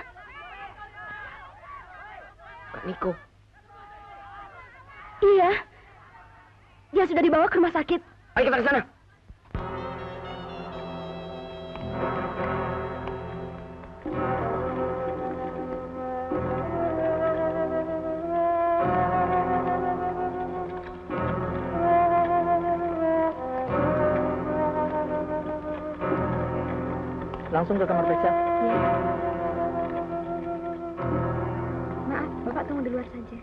Kak Niko. Iya. Dia sudah dibawa ke rumah sakit. Ayo kita ke sana. Langsung ke kamar periksa. Ya. Maaf, Bapak tunggu di luar saja.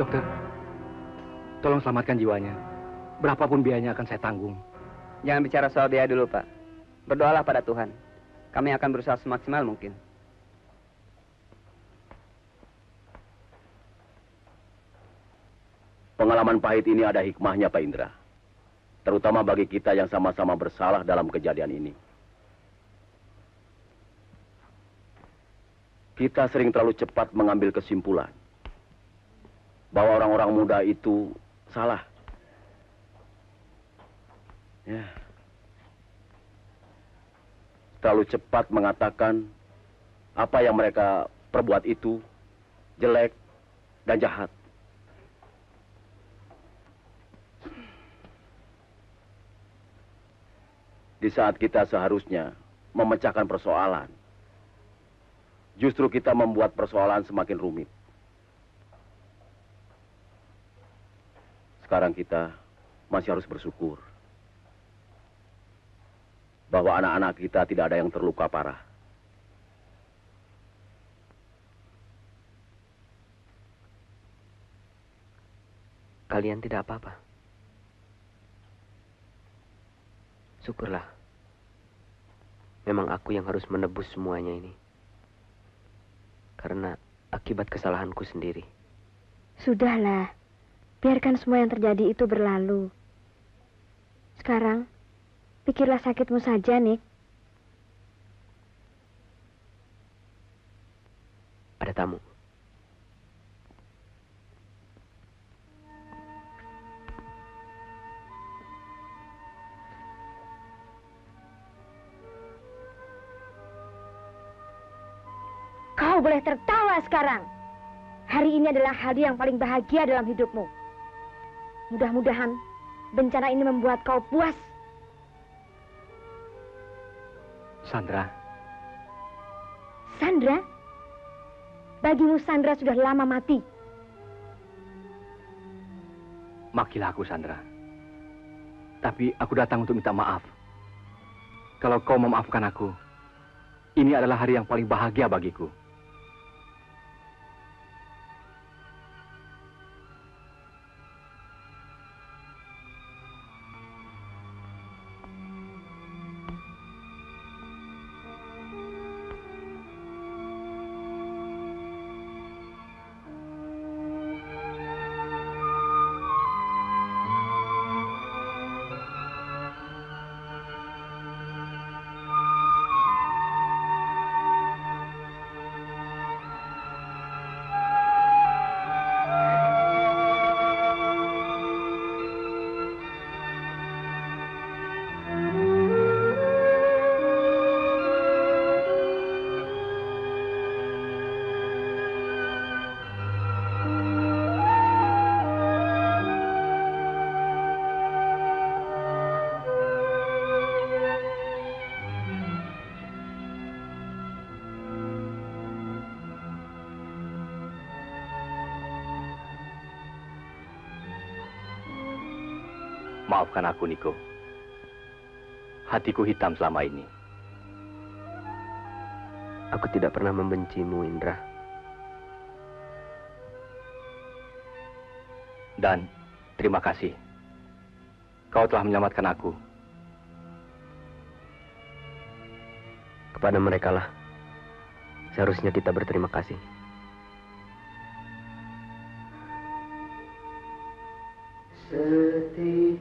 Dokter, tolong selamatkan jiwanya. Berapapun biayanya akan saya tanggung. Jangan bicara soal biaya dulu, Pak. Berdoalah pada Tuhan. Kami akan berusaha semaksimal mungkin. Pengalaman pahit ini ada hikmahnya, Pak Indra. Terutama bagi kita yang sama-sama bersalah dalam kejadian ini. Kita sering terlalu cepat mengambil kesimpulan bahwa orang-orang muda itu salah. Ya. Terlalu cepat mengatakan apa yang mereka perbuat itu jelek dan jahat. Di saat kita seharusnya memecahkan persoalan, justru kita membuat persoalan semakin rumit. Sekarang kita masih harus bersyukur bahwa anak-anak kita tidak ada yang terluka parah. Kalian tidak apa-apa. Syukurlah. Memang aku yang harus menebus semuanya ini. Karena akibat kesalahanku sendiri. Sudahlah. Biarkan semua yang terjadi itu berlalu. Sekarang, pikirlah sakitmu saja, Nick. Ada tamu. Kau boleh tertawa sekarang. Hari ini adalah hari yang paling bahagia dalam hidupmu. Mudah-mudahan bencana ini membuat kau puas. Sandra. Sandra? Bagimu Sandra sudah lama mati. Makilah aku, Sandra. Tapi aku datang untuk minta maaf. Kalau kau memaafkan aku, Ini adalah hari yang paling bahagia bagiku. Maafkan aku, Niko. Hatiku hitam selama ini. Aku tidak pernah membencimu, Indra. Dan terima kasih. Kau telah menyelamatkan aku. Kepada mereka lah seharusnya kita berterima kasih. Setitik